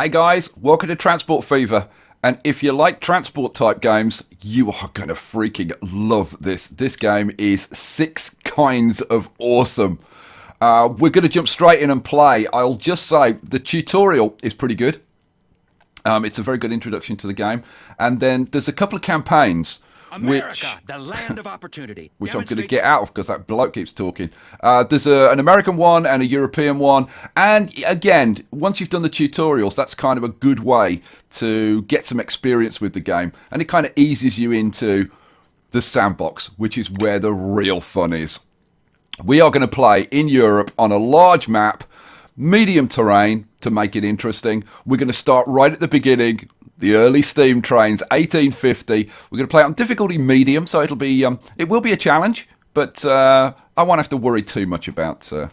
Hey guys, welcome to Transport Fever, and if you like transport type games, you are going to freaking love this. This game is 6 kinds of awesome. We're going to jump straight in and play. I'll just say the tutorial is pretty good. It's a very good introduction to the game, and then there's a couple of campaigns America, the land of opportunity. which I'm going to get out of because that bloke keeps talking. There's an American one and a European one. And again, once you've done the tutorials, that's kind of a good way to get some experience with the game. And it kind of eases you into the sandbox, which is where the real fun is. We are going to play in Europe on a large map, medium terrain to make it interesting. We're going to start right at the beginning. The early steam trains, 1850. We're going to play it on difficulty medium, so it'll be it will be a challenge, but I won't have to worry too much about. I'm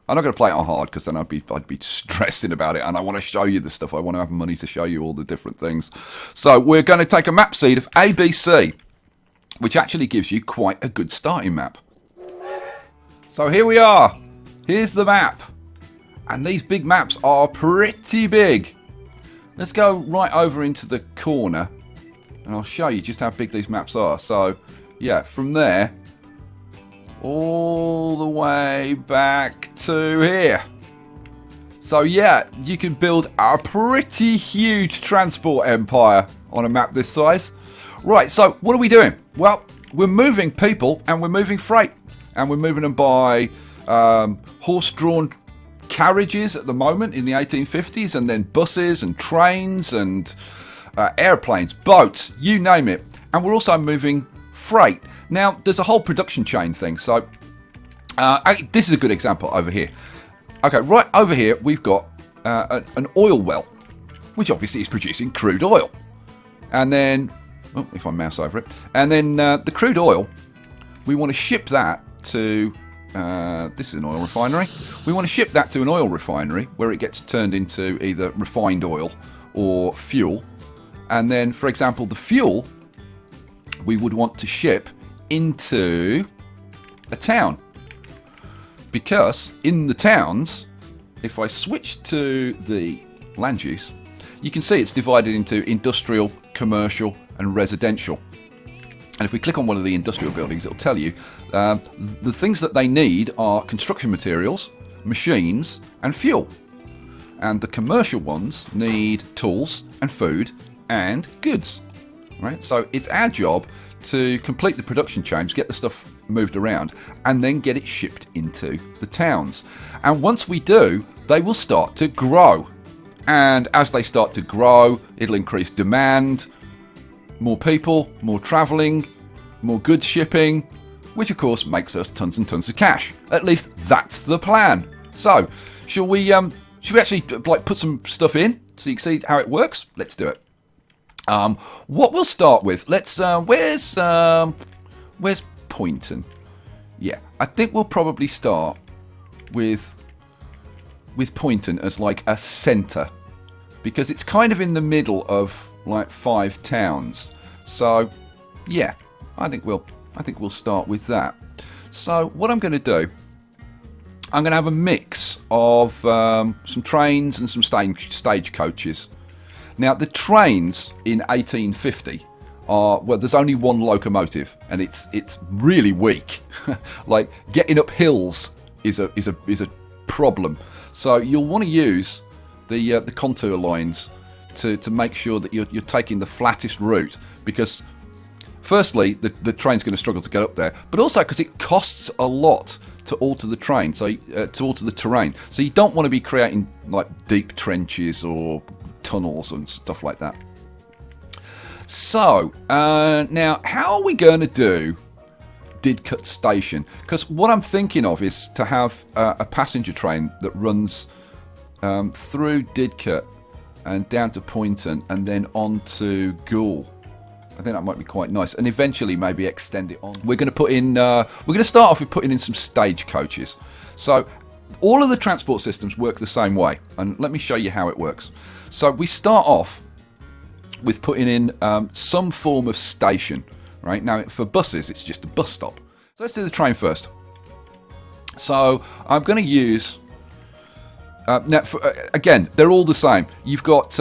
not going to play it on hard because then I'd be stressing about it, and I want to show you the stuff. I want to have money to show you all the different things. So we're going to take a map seed of ABC, which actually gives you quite a good starting map. So here we are. Here's the map, and these big maps are pretty big. Let's go right over into the corner and I'll show you just how big these maps are. So, yeah, from there all the way back to here. So, yeah, you can build a pretty huge transport empire on a map this size. Right, so what are we doing? Well, we're moving people and we're moving freight. And we're moving them by horse-drawn carriages at the moment in the 1850s, and then buses and trains and airplanes, boats, you name it. And we're also moving freight. Now, there's a whole production chain thing. So this is a good example over here. Okay, right over here we've got an oil well, which obviously is producing crude oil. And then, oh, if I mouse over it, and then the crude oil, we want to ship that to this is an oil refinery. We want to ship that to an oil refinery where it gets turned into either refined oil or fuel. And then, for example, the fuel we would want to ship into a town. Because in the towns, if I switch to the land use, you can see it's divided into industrial, commercial and residential. And if we click on one of the industrial buildings, it'll tell you the things that they need are construction materials, machines, and fuel. And the commercial ones need tools and food and goods. Right? So it's our job to complete the production chains, get the stuff moved around, and then get it shipped into the towns. And once we do, they will start to grow. And as they start to grow, it'll increase demand. More people, more travelling, more goods shipping, which of course makes us tons and tons of cash. At least that's the plan. So, should we actually like put some stuff in so you can see how it works? Let's do it. What we'll start with, let's where's Poynton? Yeah, I think we'll probably start with Poynton as like a centre, because it's kind of in the middle of like 5 towns. So yeah, I think we'll start with that. So what I'm going to do, I'm going to have a mix of some trains and some stage coaches. Now the trains in 1850 are, well, there's only one locomotive and it's really weak. Like getting up hills is a problem. So you'll want to use the contour lines to make sure that you're taking the flattest route, because firstly the train's going to struggle to get up there, but also because it costs a lot to alter the train, so to alter the terrain. So you don't want to be creating like deep trenches or tunnels and stuff like that. So now how are we going to do Didcot Station? Because what I'm thinking of is to have a passenger train that runs through Didcot and down to Poynton and then on to Goole. I think that might be quite nice, and eventually maybe extend it on. We're going to put in. We're going to start off with putting in some stage coaches. So all of the transport systems work the same way, and let me show you how it works. So we start off with putting in some form of station. Right now, for buses, it's just a bus stop. So let's do the train first. So I'm going to use Now, again, they're all the same. You've got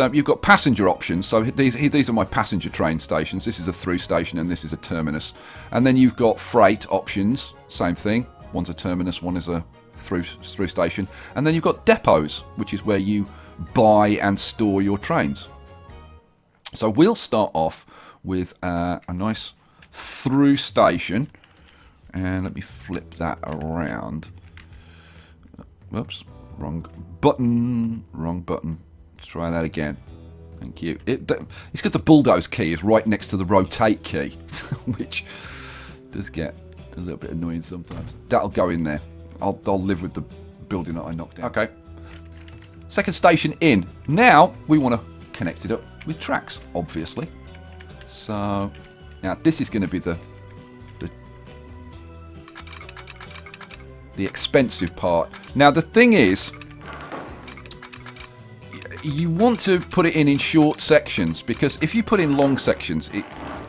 passenger options. So these are my passenger train stations. This is a through station and this is a terminus. And then you've got freight options. Same thing. One's a terminus, one is a through station. And then you've got depots, which is where you buy and store your trains. So we'll start off with a nice through station. And let me flip that around. Whoops. Wrong button. Let's try that again. Thank you. It's got the bulldoze key is right next to the rotate key, which does get a little bit annoying sometimes. That'll go in there. I'll live with the building that I knocked down. Okay. Second station in. Now we want to connect it up with tracks, obviously. So now this is going to be the expensive part. Now the thing is, you want to put it in short sections, because if you put in long sections,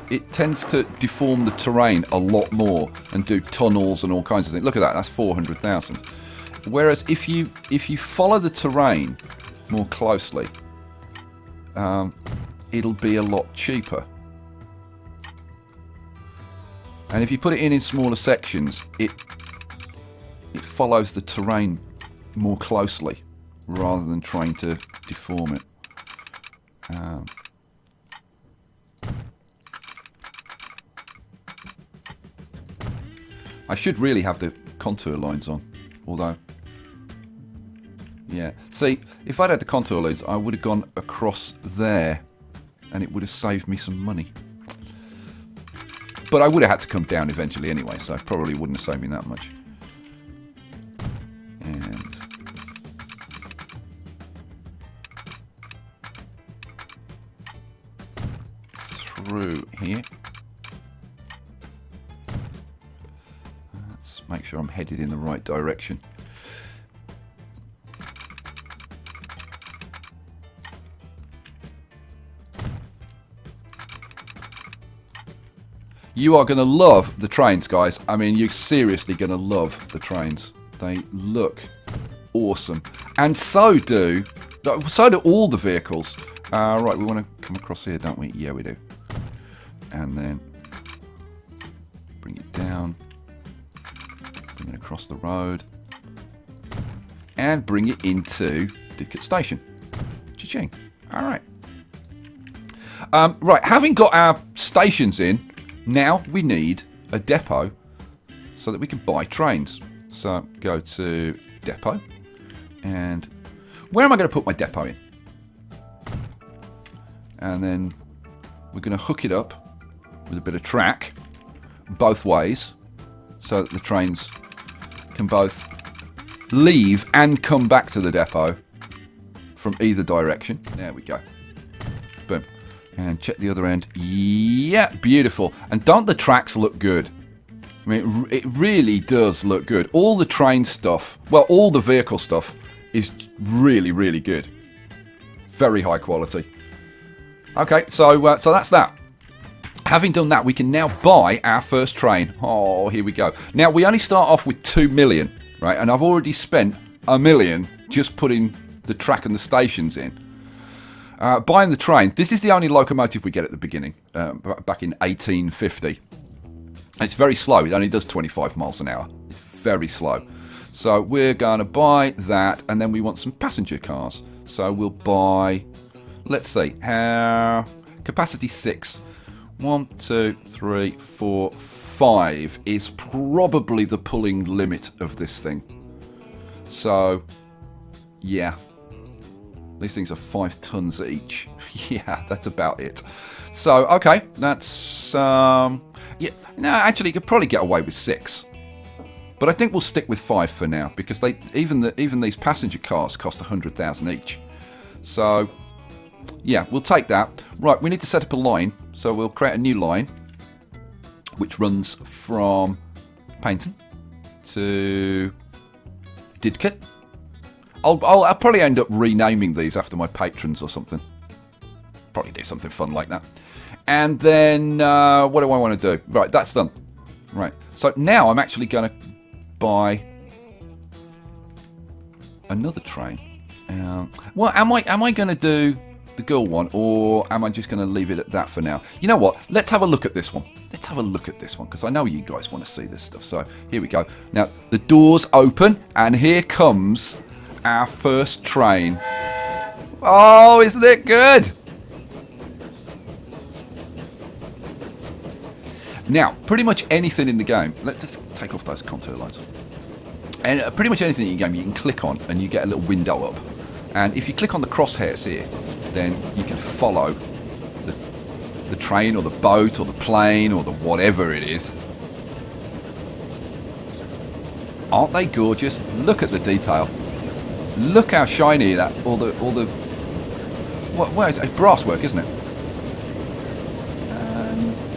it tends to deform the terrain a lot more and do tunnels and all kinds of things. Look at that, that's 400,000. Whereas if you follow the terrain more closely, it'll be a lot cheaper. And if you put it in smaller sections, it follows the terrain more closely rather than trying to deform it. I should really have the contour lines on, although, yeah. See, if I'd had the contour lines, I would have gone across there and it would have saved me some money. But I would have had to come down eventually anyway, so it probably wouldn't have saved me that much. And through here. Let's make sure I'm headed in the right direction. You are going to love the trains, guys. I mean, you're seriously going to love the trains. They look awesome. And so do all the vehicles. Right, we want to come across here, don't we? Yeah, we do. And then bring it down. Bring it across the road. And bring it into Didcot Station. Cha-ching. All right. Right, having got our stations in, now we need a depot so that we can buy trains. So go to depot, and where am I going to put my depot in? And then we're going to hook it up with a bit of track both ways so that the trains can both leave and come back to the depot from either direction. There we go. Boom. And check the other end. Yeah, beautiful. And don't the tracks look good? I mean, it really does look good. All the train stuff, well, all the vehicle stuff is really, really good. Very high quality. Okay, so that's that. Having done that, we can now buy our first train. Oh, here we go. Now, we only start off with 2 million, right? And I've already spent 1 million just putting the track and the stations in. Buying the train. This is the only locomotive we get at the beginning, back in 1850. It's very slow. It only does 25 miles an hour. It's very slow. So we're going to buy that, and then we want some passenger cars. So we'll buy, let's see, capacity 6. 1, 2, 3, 4, 5 is probably the pulling limit of this thing. So, yeah. These things are 5 tons each. Yeah, that's about it. So, okay, that's, yeah, no, actually, you could probably get away with 6. But I think we'll stick with 5 for now, because even these passenger cars cost 100,000 each. So, yeah, we'll take that. Right, we need to set up a line, so we'll create a new line, which runs from Paynton to Didcot. I'll probably end up renaming these after my patrons or something. Probably do something fun like that. And then, what do I want to do? Right, that's done. Right, so now I'm actually going to buy another train. Well, am I going to do the girl one, or am I just going to leave it at that for now? You know what? Let's have a look at this one. Let's have a look at this one, because I know you guys want to see this stuff. So here we go. Now, the doors open, and here comes our first train. Oh, isn't it good? Now, pretty much anything in the game, let's just take off those contour lines. And pretty much anything in the game you can click on and you get a little window up. And if you click on the crosshairs here, then you can follow the train or the boat or the plane or the whatever it is. Aren't they gorgeous? Look at the detail. Look how shiny that, all the what is it? It's brass work, isn't it?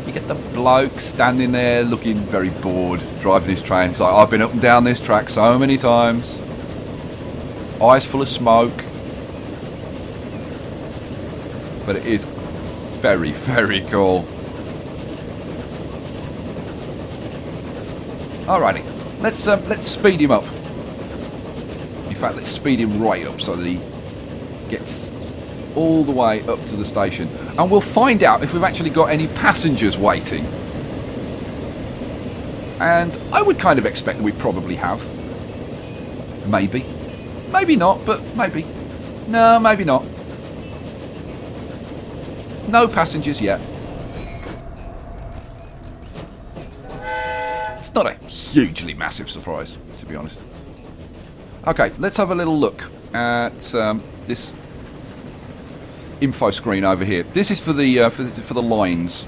You get the bloke standing there looking very bored, driving his train. It's like, I've been up and down this track so many times. Eyes full of smoke. But it is very, very cool. Alrighty, let's speed him up. In fact, let's speed him right up so that he gets all the way up to the station, and we'll find out if we've actually got any passengers waiting. And I would kind of expect that we probably have. Maybe not, but maybe. No, maybe not. No passengers yet. It's not a hugely massive surprise, to be honest. Okay, let's have a little look at this info screen over here. This is for the lines.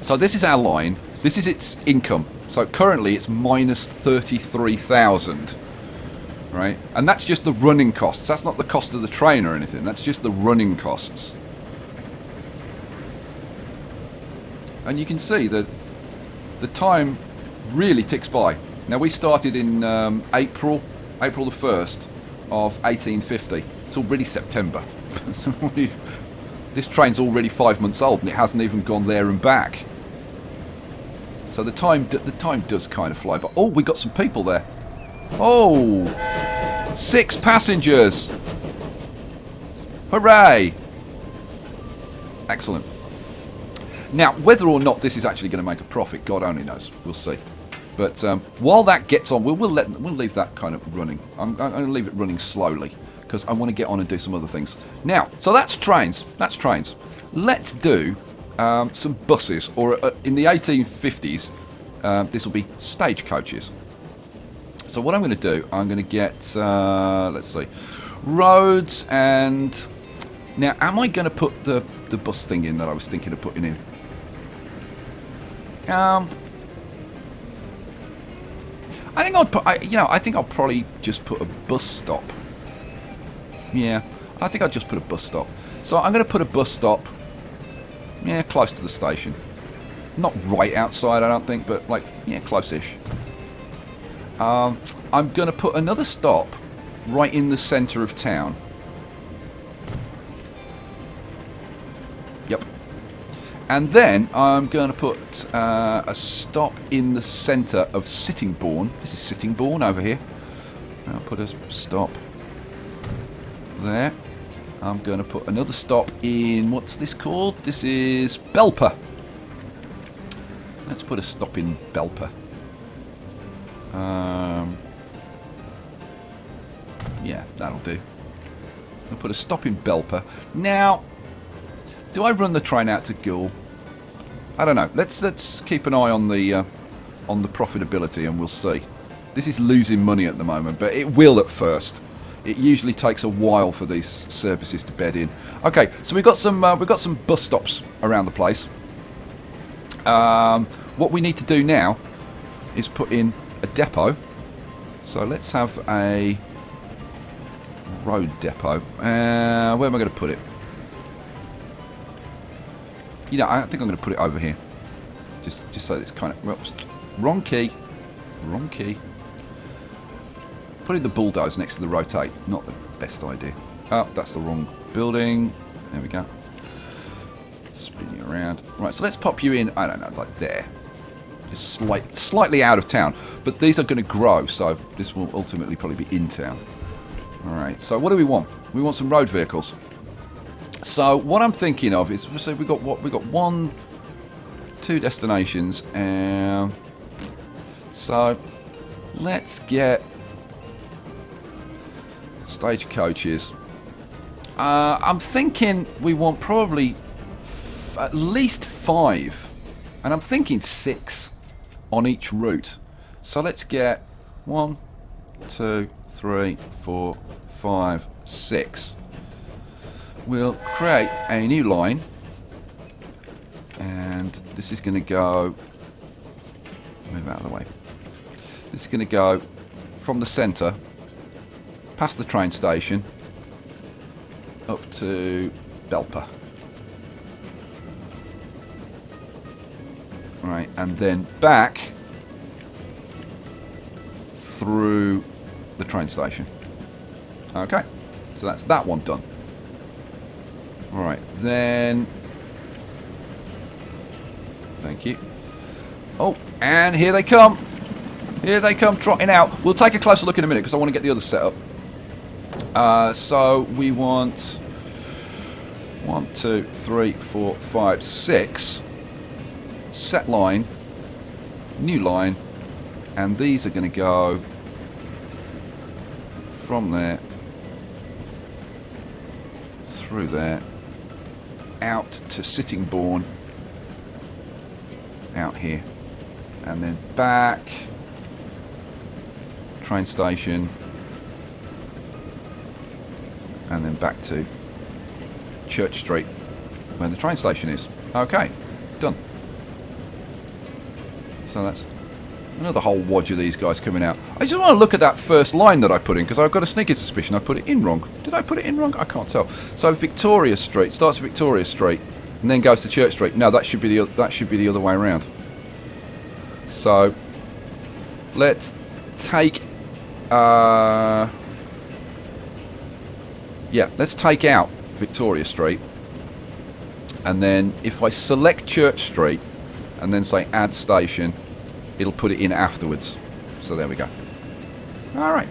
So this is our line. This is its income. So currently it's minus 33,000, right? And that's just the running costs. That's not the cost of the train or anything. That's just the running costs. And you can see that the time really ticks by. Now we started in April the 1st of 1850. It's already September. So this train's already 5 months old and it hasn't even gone there and back. So the time does kind of fly. But oh, we got some people there. Oh, 6 passengers. Hooray! Excellent. Now, whether or not this is actually going to make a profit, God only knows. We'll see. But while that gets on, we'll leave that kind of running. I'm going to leave it running slowly, because I want to get on and do some other things. Now, so that's trains. That's trains. Let's do some buses, or in the 1850s, this will be stagecoaches. So what I'm going to do, I'm going to get, let's see, roads, and now am I going to put the bus thing in that I was thinking of putting in? I think I think I'll probably just put a bus stop. Yeah, I think I'll just put a bus stop. So I'm going to put a bus stop, yeah, close to the station. Not right outside, I don't think, but like, yeah, close-ish. I'm going to put another stop right in the centre of town. Yep. And then I'm going to put a stop in the centre of Sittingbourne. This is Sittingbourne over here. I'll put a stop there. I'm going to put another stop in, what's this called? This is Belper. Let's put a stop in Belper. Yeah, that'll do. I'll put a stop in Belper. Now, do I run the train out to Goole? I don't know. Let's keep an eye on the profitability, and we'll see. This is losing money at the moment, but it will at first. It usually takes a while for these services to bed in. Okay, so we've got some bus stops around the place. What we need to do now is put in a depot. So let's have a road depot. Where am I going to put it? You know, I think I'm going to put it over here. Just so it's kind of... Whoops. Wrong key. Wrong key. Putting the bulldoze next to the rotate. Not the best idea. Oh, that's the wrong building. There we go. Spinning around. Right, so let's pop you in, I don't know, like there. Just slightly out of town. But these are going to grow, so this will ultimately probably be in town. Alright, so what do we want? We want some road vehicles. So what I'm thinking of is, so we got what? We got 2 destinations. So let's get stagecoaches. I'm thinking we want probably at least 5, and I'm thinking 6 on each route. So let's get 1, 2, 3, 4, 5, 6. We'll create a new line, and this is going to go, move out of the way, this is going to go from the centre past the train station up to Belper. Right, and then back through the train station. Okay, so that's that one done. Right, then, thank you. Oh, and here they come. Here they come trotting out. We'll take a closer look in a minute because I want to get the others set up. So we want 1, 2, 3, 4, 5, 6. Set line, new line, and these are going to go from there through there out to Sittingbourne, out here, and then back train station, and then back to Church Street where the train station is. Okay, done. So that's another whole wodge of these guys coming out. I just want to look at that first line that I put in because I've got a sneaking suspicion I put it in wrong. Did I put it in wrong? I can't tell. So Victoria Street starts at Victoria Street and then goes to Church Street. No, that should be the other way around. So let's take let's take out Victoria Street, and then if I select Church Street and then say add station, it'll put it in afterwards. So there we go. Alright.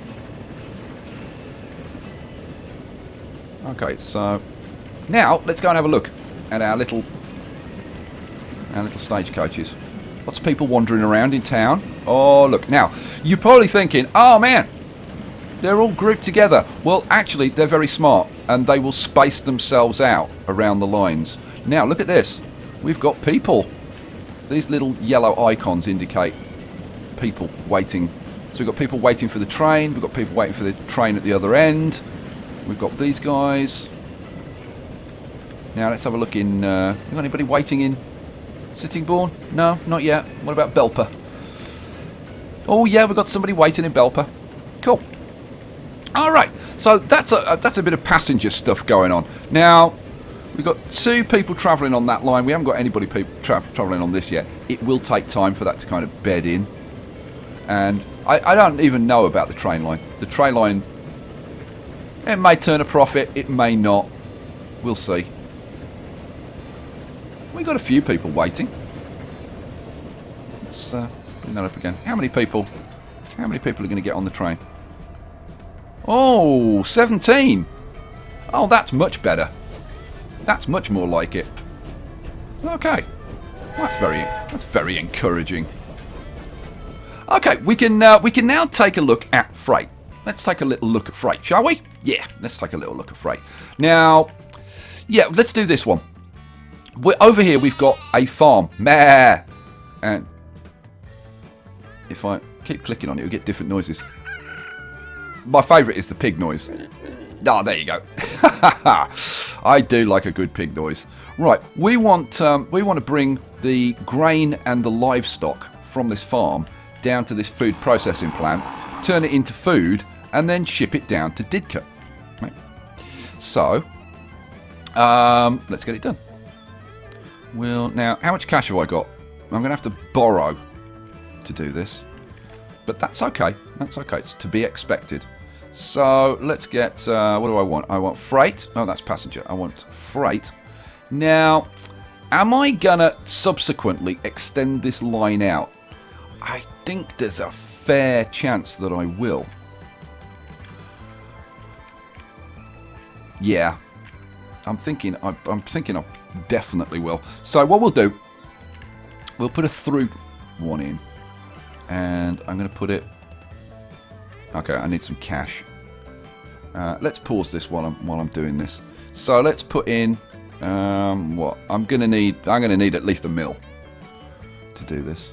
Okay, so now let's go and have a look at our little stagecoaches. Lots of people wandering around in town. Oh, look. Now, you're probably thinking, oh man, they're all grouped together. Well, actually, they're very smart, and they will space themselves out around the lines. Now, look at this. We've got people. These little yellow icons indicate people waiting. So we've got people waiting for the train. We've got people waiting for the train at the other end. We've got these guys. Now, let's have a look in... you got anybody waiting in Sittingbourne? No, not yet. What about Belper? Oh, yeah, we've got somebody waiting in Belper. Cool. All right. So that's a bit of passenger stuff going on. Now, we've got 2 people travelling on that line. We haven't got anybody travelling on this yet. It will take time for that to kind of bed in. And I don't even know about the train line. The train line, it may turn a profit. It may not. We'll see. We've got a few people waiting. Let's bring that up again. How many people are going to get on the train? Oh, 17. Oh, that's much better. That's much more like it. Okay. That's very encouraging. Okay, we can now take a look at freight. Let's take a little look at freight, shall we? Yeah, let's take a little look at freight. Now, yeah, let's do this one. Over here we've got a farm. Meh. And if I keep clicking on it, you'll get different noises. My favourite is the pig noise. Oh, there you go. I do like a good pig noise. Right, we want to bring the grain and the livestock from this farm down to this food processing plant, turn it into food, and then ship it down to Didcot. Right. So, let's get it done. Well, now, how much cash have I got? I'm going to have to borrow to do this. But that's okay. That's okay. It's to be expected. So, let's get... what do I want? I want freight. Oh, that's passenger. I want freight. Now, am I going to subsequently extend this line out? I think there's a fair chance that I will. Yeah. I'm thinking I definitely will. So what we'll do, we'll put a through one in. And I'm going to put it... Okay, I need some cash. Let's pause this while I'm doing this. So let's put in what I'm going to need at least a mil to do this.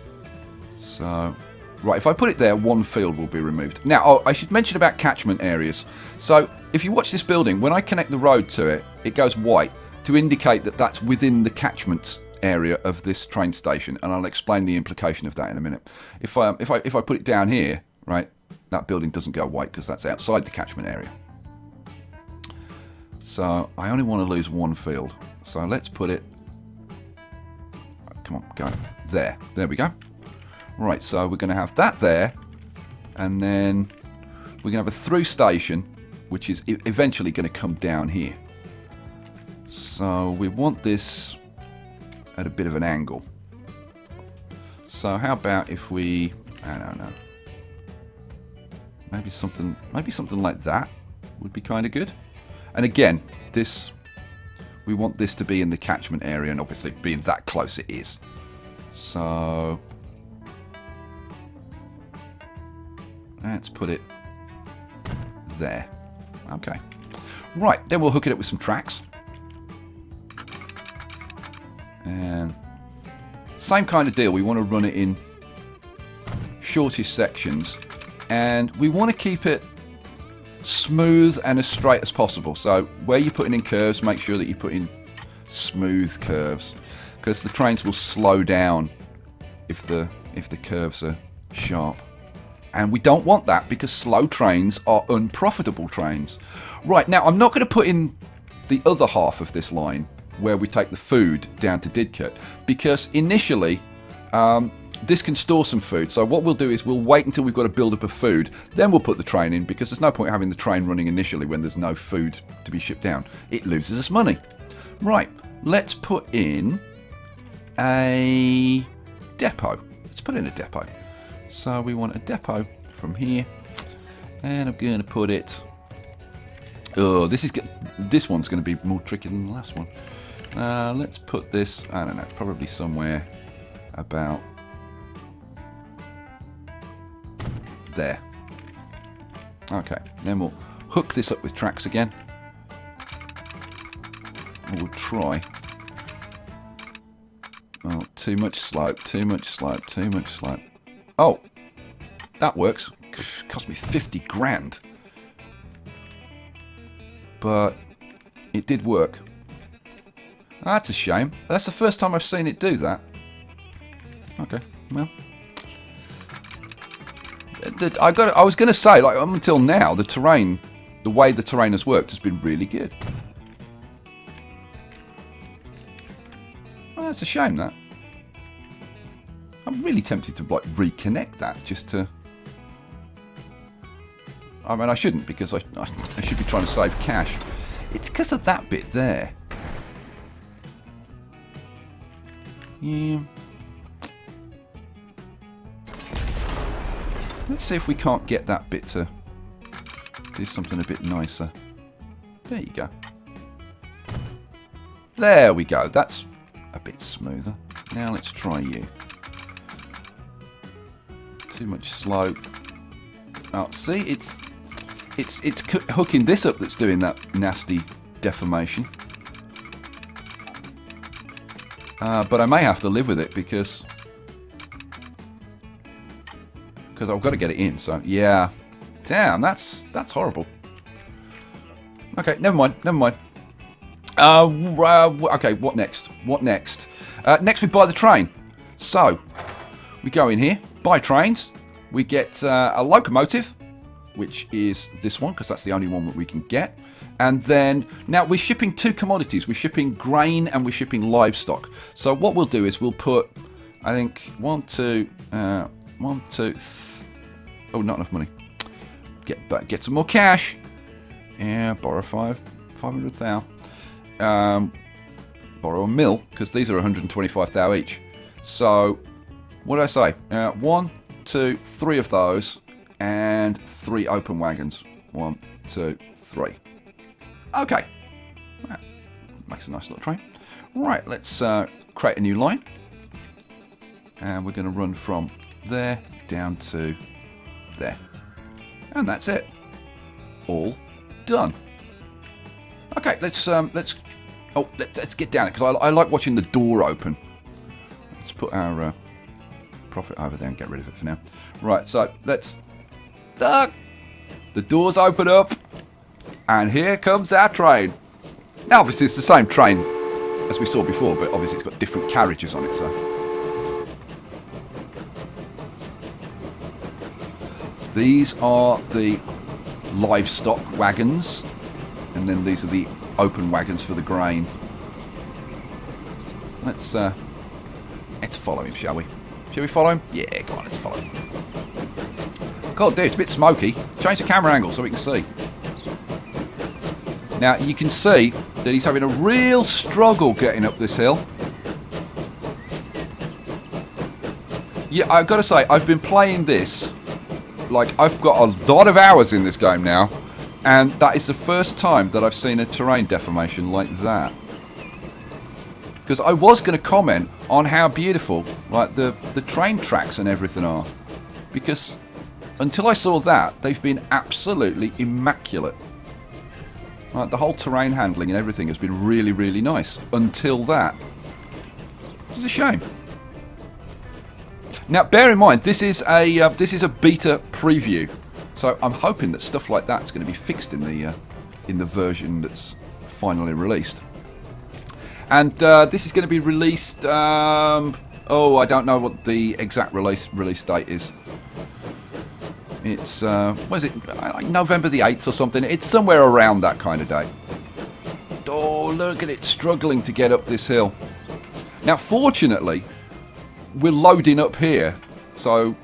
So right, if I put it there, one field will be removed. Now, I should mention about catchment areas. So if you watch this building, when I connect the road to it, it goes white to indicate that that's within the catchment area of this train station, and I'll explain the implication of that in a minute. If I put it down here, right, that building doesn't go white because that's outside the catchment area. So I only want to lose one field. So let's put it... Come on, go. There. There we go. Right, so we're going to have that there. And then we're going to have a through station, which is eventually going to come down here. So we want this at a bit of an angle. So how about if we... I don't know. Maybe something like that would be kind of good. And again, we want this to be in the catchment area, and obviously being that close it is. So let's put it there. Okay. Right, then we'll hook it up with some tracks. And same kind of deal. We want to run it in shortest sections, and we want to keep it smooth and as straight as possible. So where you're putting in curves, make sure that you put in smooth curves, because the trains will slow down if the curves are sharp, and we don't want that because slow trains are unprofitable trains. Right, now I'm not going to put in the other half of this line where we take the food down to Didcot, because initially this can store some food. So what we'll do is we'll wait until we've got a build-up of food, then we'll put the train in, because there's no point having the train running initially when there's no food to be shipped down. It loses us money. Right, let's put in a depot. Let's put in a depot. So we want a depot from here, and I'm going to put it... Oh, this one's going to be more tricky than the last one. Let's put this, I don't know, probably somewhere about there. Okay, then we'll hook this up with tracks again. And we'll try. Oh, too much slope, too much slope, too much slope. Oh, that works. Cost me 50 grand. But it did work. That's a shame. That's the first time I've seen it do that. Okay, well. I was going to say, like, up until now, the way the terrain has worked has been really good. Well, that's a shame, that. I'm really tempted to, like, reconnect that just to... I mean, I shouldn't, because I should be trying to save cash. It's because of that bit there. Yeah. Let's see if we can't get that bit to do something a bit nicer. There you go. There we go. That's a bit smoother. Now let's try you. Too much slope. Oh, see, it's hooking this up that's doing that nasty deformation. But I may have to live with it because I've got to get it in. So yeah, damn, that's horrible. Okay, never mind. Okay, what next? Next we buy the train. So we go in here, buy trains. We get a locomotive, which is this one, because that's the only one that we can get. And then, now we're shipping two commodities. We're shipping grain and we're shipping livestock. So what we'll do is we'll put, I think, oh, not enough money. Get some more cash. Yeah, borrow 500,000. Borrow a mil, because these are 125,000 each. So, what did I say? 1, 2, 3 of those, and 3 open wagons. 1, 2, 3. Okay. That makes a nice little train. Right, let's create a new line. And we're going to run from there down to there. And that's it. All done. Okay, let's get down because I like watching the door open. Let's put our profit over there and get rid of it for now. Right, so let's... the doors open up, and here comes our train. Now, obviously, it's the same train as we saw before, but obviously it's got different carriages on it, so... These are the livestock wagons, and then these are the open wagons for the grain. Let's follow him, shall we? Shall we follow him? Yeah, go on, let's follow him. God, dude, it's a bit smoky. Change the camera angle so we can see. Now, you can see that he's having a real struggle getting up this hill. Yeah, I've got to say, I've been playing this. Like, I've got a lot of hours in this game now. And that is the first time that I've seen a terrain deformation like that. Because I was going to comment on how beautiful, like, the train tracks and everything are. Because until I saw that, they've been absolutely immaculate. Like, the whole terrain handling and everything has been really, really nice. Until that. It's a shame. Now, bear in mind, this is a beta preview. So I'm hoping that stuff like that's going to be fixed in the version that's finally released. And this is going to be released. Oh, I don't know what the exact release date is. It's what is it? Like November the 8th or something. It's somewhere around that kind of date. Oh, look at it struggling to get up this hill. Now, fortunately, we're loading up here, so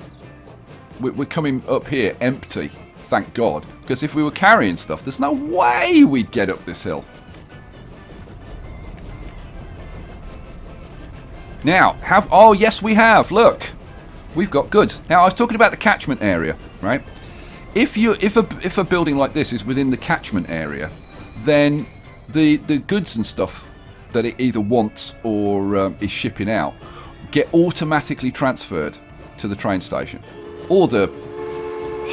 we're coming up here empty, thank God. Because if we were carrying stuff, there's no way we'd get up this hill. Now, oh yes we have, look. We've got goods. Now, I was talking about the catchment area, right? If a building like this is within the catchment area, then the goods and stuff that it either wants or is shipping out get automatically transferred to the train station or the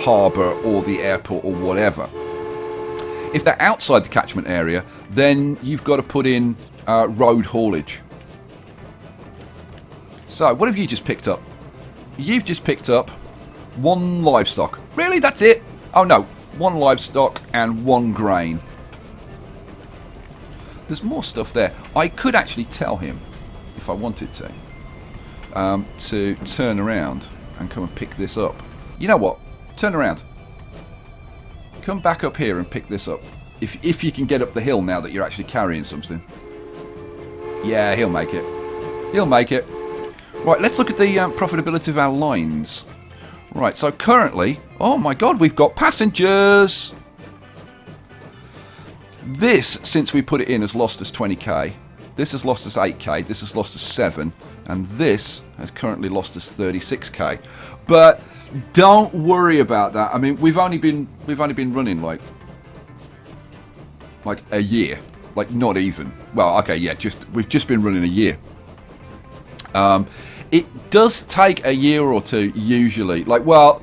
harbour or the airport or whatever. If they're outside the catchment area, then you've got to put in road haulage. So, what have you just picked up? You've just picked up one livestock. Really? That's it? Oh no, one livestock and one grain. There's more stuff there. I could actually tell him, if I wanted to turn around and come and pick this up. You know what? Turn around. Come back up here and pick this up. If you can get up the hill now that you're actually carrying something. Yeah, he'll make it. He'll make it. Right, let's look at the profitability of our lines. Right, so currently... Oh my god, we've got passengers! This, since we put it in, has lost us 20k. This has lost us 8k. This has lost us 7. And this has currently lost us 36k. But don't worry about that. I mean, we've only been running like a year. Like, not even. Well, okay, yeah, we've just been running a year. It does take a year or two usually. Like, well,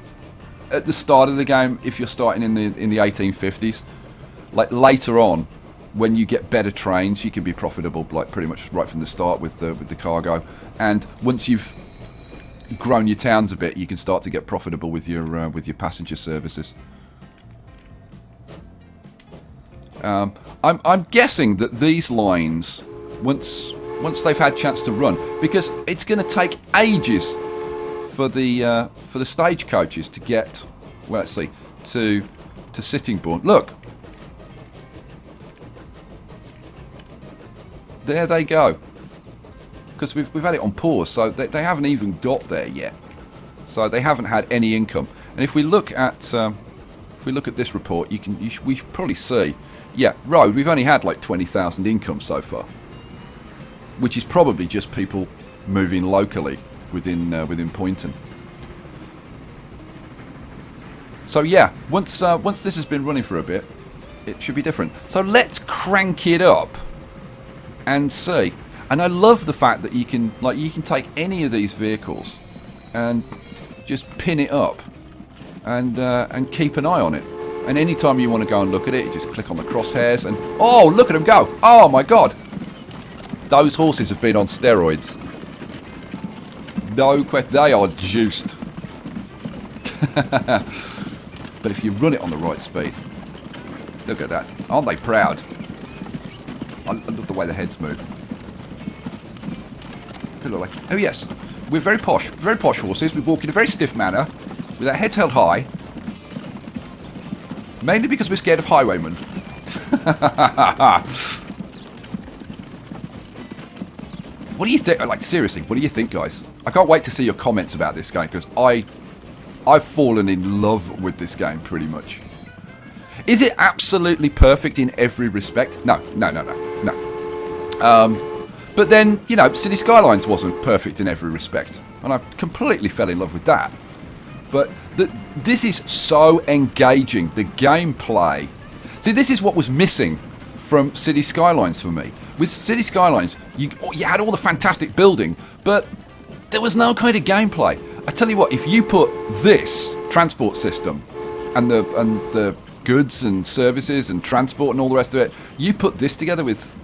at the start of the game, if you're starting in the 1850s, like later on, when you get better trains, you can be profitable, like pretty much right from the start with the cargo. And once you've grown your towns a bit, you can start to get profitable with your passenger services. I'm guessing that these lines, once they've had a chance to run, because it's going to take ages for the stagecoaches to get, well, let's see, to Sittingbourne. Look, there they go. Because we've had it on pause, so they haven't even got there yet. So they haven't had any income. And if we look at this report, we probably see, yeah, road. We've only had like 20,000 income so far, which is probably just people moving locally within Poynton. So yeah, once this has been running for a bit, it should be different. So let's crank it up and see. And I love the fact that you can take any of these vehicles and just pin it up and keep an eye on it. And anytime you want to go and look at it, you just click on the crosshairs and oh, look at them go! Oh my god, those horses have been on steroids. No question, they are juiced. But if you run it on the right speed, look at that. Aren't they proud? I love the way the heads move. They look like, oh yes, we're very posh horses. We walk in a very stiff manner with our heads held high, mainly because we're scared of highwaymen. What do you think? Like, seriously, what do you think, guys? I can't wait to see your comments about this game, because I've fallen in love with this game, pretty much. Is it absolutely perfect in every respect? No. But then, you know, City Skylines wasn't perfect in every respect, and I completely fell in love with that. But this is so engaging, the gameplay. See, this is what was missing from City Skylines for me. With City Skylines, you had all the fantastic building, but there was no kind of gameplay. I tell you what, if you put this transport system and the goods and services and transport and all the rest of it, you put this together with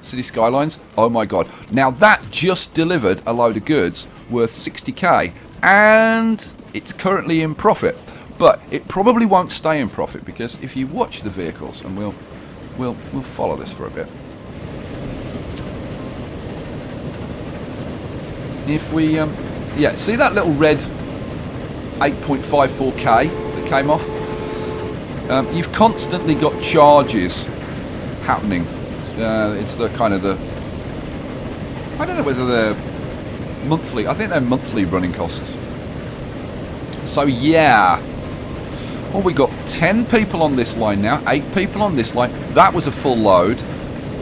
City Skylines, oh my god. Now that just delivered a load of goods worth 60k, and it's currently in profit. But it probably won't stay in profit, because if you watch the vehicles, and we'll follow this for a bit. If we yeah, see that little red 8.54k that came off? You've constantly got charges happening. It's the kind of the... I don't know whether they're monthly. I think they're monthly running costs. So yeah. Well, we got 10 people on this line now. 8 people on this line. That was a full load.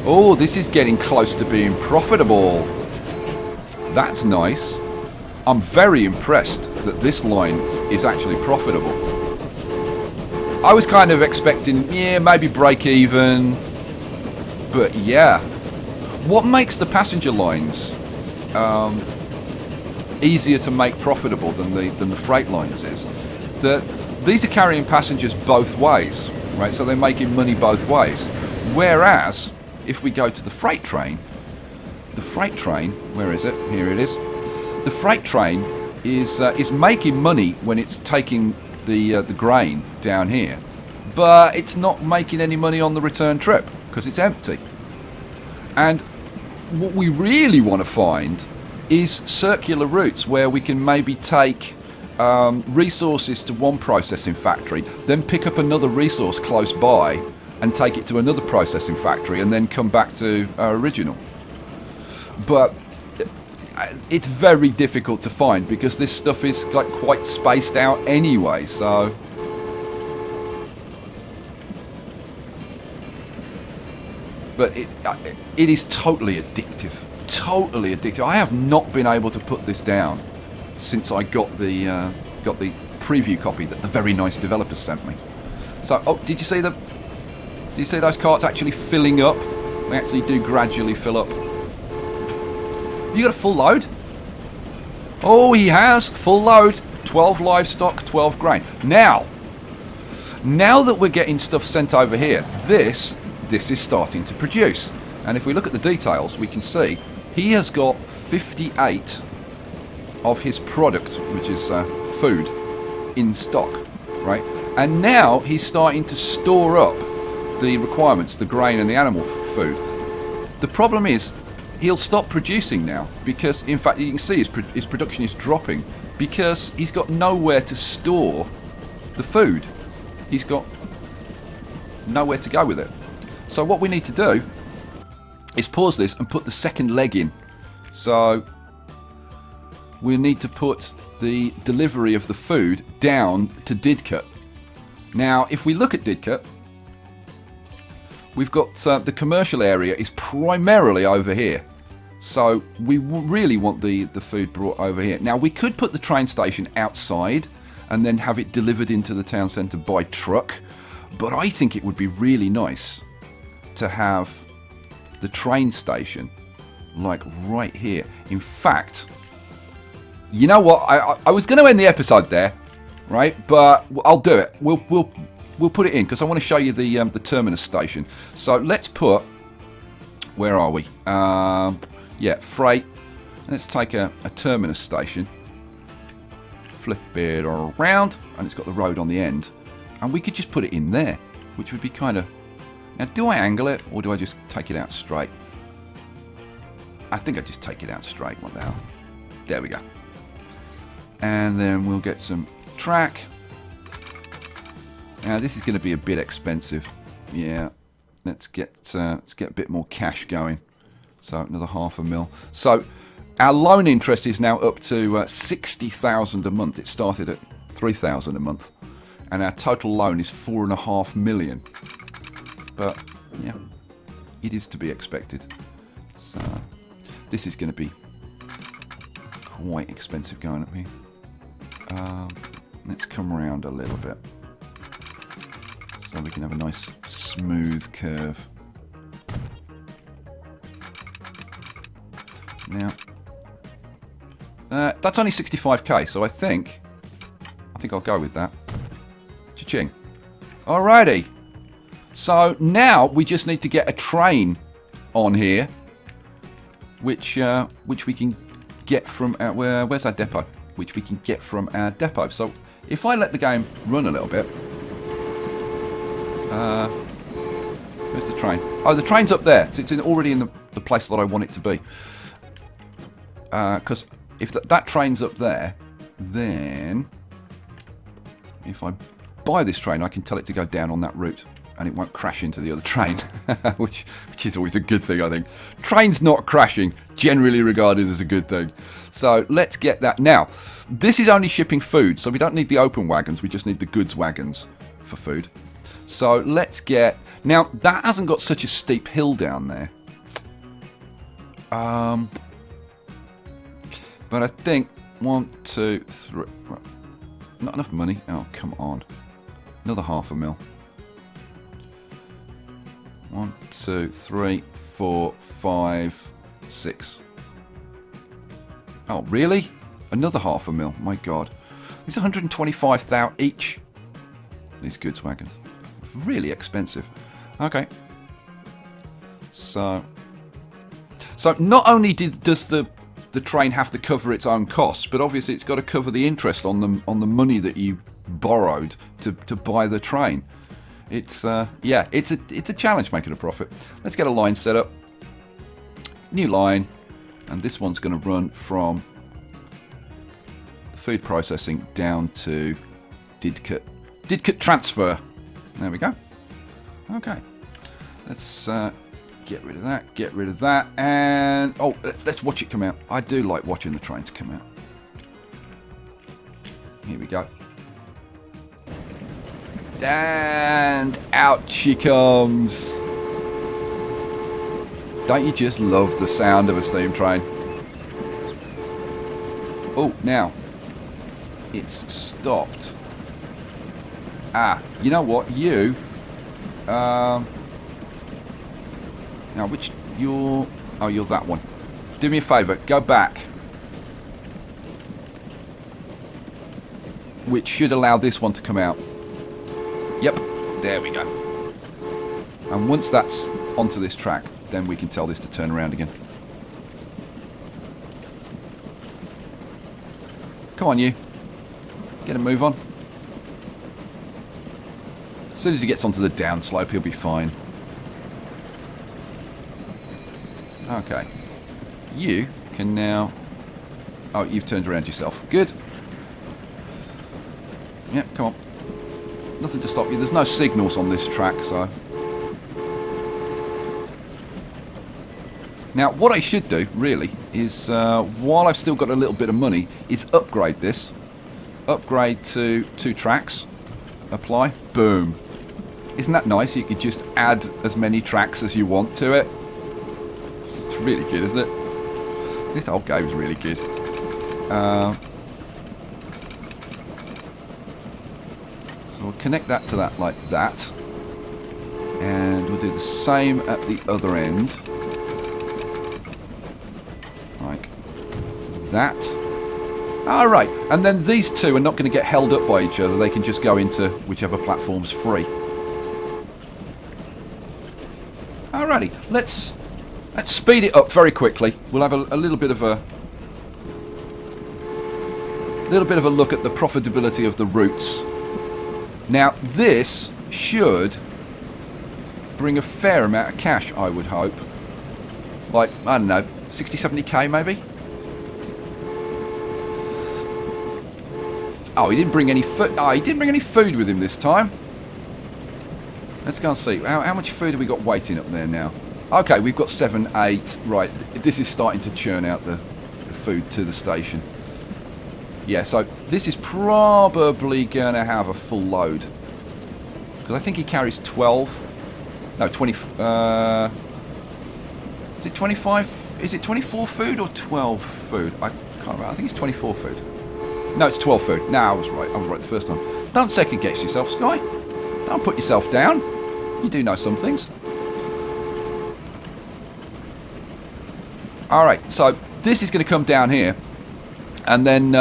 Oh, this is getting close to being profitable. That's nice. I'm very impressed that this line is actually profitable. I was kind of expecting, yeah, maybe break even. But yeah. What makes the passenger lines easier to make profitable than the freight lines is that these are carrying passengers both ways, right? So they're making money both ways. Whereas, if we go to the freight train, where is it? Here it is. The freight train is making money when it's taking the grain down here, but it's not making any money on the return trip because it's empty. And what we really want to find is circular routes where we can maybe take resources to one processing factory, then pick up another resource close by and take it to another processing factory, and then come back to our original. But it's very difficult to find because this stuff is like quite spaced out anyway, so... But it is totally addictive. Totally addictive. I have not been able to put this down since I got the preview copy that the very nice developers sent me. So, oh, did you see those carts actually filling up? They actually do gradually fill up. You got a full load? Oh, he has full load. 12 livestock, 12 grain. Now that we're getting stuff sent over here, this is starting to produce. And if we look at the details, we can see he has got 58 of his product, which is food, in stock, right? And now he's starting to store up the requirements, the grain and the animal food. The problem is he'll stop producing now because, in fact, you can see his production is dropping because he's got nowhere to store the food. He's got nowhere to go with it. So what we need to do is pause this and put the second leg in. So we need to put the delivery of the food down to Didcot. Now, if we look at Didcot, we've got the commercial area is primarily over here. So we really want the food brought over here. Now, we could put the train station outside and then have it delivered into the town centre by truck. But I think it would be really nice to have the train station like right here. In fact, you know what? I was going to end the episode there, right? But I'll do it. We'll put it in because I want to show you the terminus station. So let's put, where are we? Yeah, freight. Let's take a terminus station, flip it around, and it's got the road on the end. And we could just put it in there, which would be kind of... Now, do I angle it, or do I just take it out straight? I think I just take it out straight. What the hell? There we go. And then we'll get some track. Now, this is going to be a bit expensive. Yeah, let's get a bit more cash going. So another $500,000. So our loan interest is now up to 60,000 a month. It started at 3,000 a month, and our total loan is 4.5 million. But yeah, it is to be expected. So this is going to be quite expensive going up here. Let's come around a little bit so we can have a nice smooth curve. Now, that's only 65k, so I think I'll go with that. Cha-ching. Alrighty. So now we just need to get a train on here, which we can get from where's our depot? Which we can get from our depot. So if I let the game run a little bit, where's the train? Oh, the train's up there. So it's already in the place that I want it to be. Because if that train's up there, then if I buy this train, I can tell it to go down on that route, and it won't crash into the other train, which is always a good thing, I think. Trains not crashing, generally regarded as a good thing. So let's get that. Now, this is only shipping food, so we don't need the open wagons, we just need the goods wagons for food. So let's get... Now, that hasn't got such a steep hill down there. But I think 1, 2, 3... Not enough money. Oh, come on. Another $500,000. 1, 2, 3, 4, 5, 6. Oh, really? Another $500,000. My God. These are 125,000 each. These goods wagons. Really expensive. Okay. So not only does the train have to cover its own costs, but obviously it's got to cover the interest on the money that you borrowed to buy the train. It's yeah, it's a challenge making a profit. Let's get a line set up. New line, and this one's going to run from food processing down to didcut transfer. There we go. Okay, let's get rid of that, and oh, let's watch it come out. I do like watching the trains come out. Here we go. And out she comes. Don't you just love the sound of a steam train? Oh, now it's stopped. Ah, you know what? You now which you're that one. Do me a favour, go back. Which should allow this one to come out. Yep, there we go. And once that's onto this track, then we can tell this to turn around again. Come on, you. Get a move on. As soon as he gets onto the downslope, he'll be fine. Okay. You can now... Oh, you've turned around yourself. Good. Yeah, come on. Nothing to stop you. There's no signals on this track, so... Now, what I should do, really, is, while I've still got a little bit of money, is upgrade this. Upgrade to 2 tracks. Apply. Boom. Isn't that nice? You could just add as many tracks as you want to it. It's really good, isn't it? This whole game's really good. So we'll connect that to that like that. And we'll do the same at the other end. Like that. Alright, and then these two are not going to get held up by each other. They can just go into whichever platform's free. Alrighty, let's speed it up very quickly. We'll have a little bit of a look at the profitability of the routes. Now, this should bring a fair amount of cash, I would hope. Like, I don't know, 60, 70k maybe? Oh, he didn't bring any food. Oh, he didn't bring any food with him this time. Let's go and see. How much food have we got waiting up there now? Okay, we've got 7, 8. Right, this is starting to churn out the food to the station. Yeah, so this is probably going to have a full load. Because I think he carries 12. No, 20. Is it 25? Is it 24 food or 12 food? I can't remember. I think it's 24 food. No, it's 12 food. No, I was right. I was right the first time. Don't second guess yourself, Skye. Don't put yourself down. You do know some things. Alright, so this is going to come down here. And then,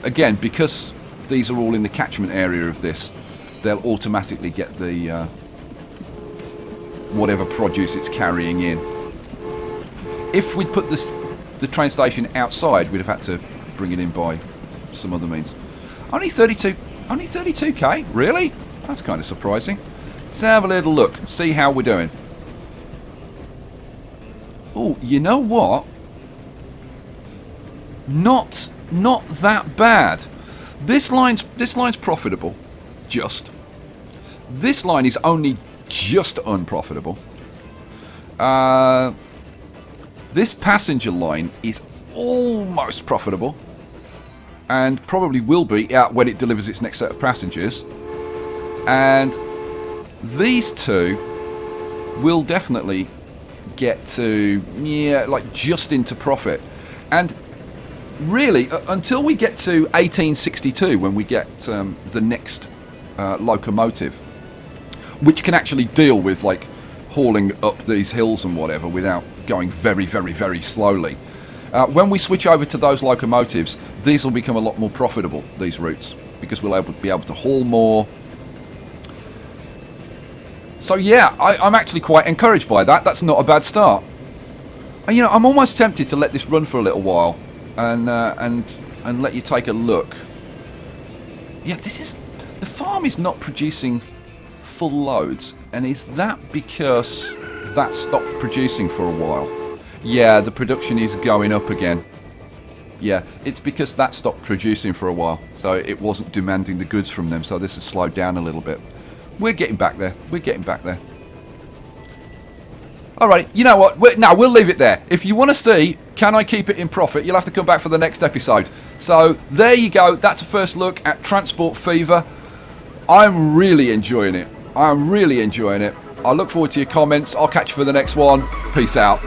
again, because these are all in the catchment area of this, they'll automatically get the whatever produce it's carrying in. If we'd put the train station outside, we'd have had to bring it in by some other means. Only 32k? Really? That's kind of surprising. Let's have a little look, see how we're doing. Oh, you know what? Not that bad. This line's profitable. Just. This line is only just unprofitable. This passenger line is almost profitable. And probably will be when it delivers its next set of passengers. And these two will definitely get to, yeah, like just into profit. And really, until we get to 1862, when we get the next locomotive, which can actually deal with like hauling up these hills and whatever without going very, very, very slowly. When we switch over to those locomotives, these will become a lot more profitable, these routes, because we'll be able to haul more. So yeah, I'm actually quite encouraged by that. That's not a bad start. And, you know, I'm almost tempted to let this run for a little while and let you take a look. Yeah, the farm is not producing full loads, and is that because that stopped producing for a while? Yeah, the production is going up again. Yeah, it's because that stopped producing for a while, so it wasn't demanding the goods from them, so this has slowed down a little bit. We're getting back there. We're getting back there. Alright, you know what? We'll leave it there. If you want to see, can I keep it in profit, you'll have to come back for the next episode. So, there you go. That's a first look at Transport Fever. I'm really enjoying it. I'm really enjoying it. I look forward to your comments. I'll catch you for the next one. Peace out.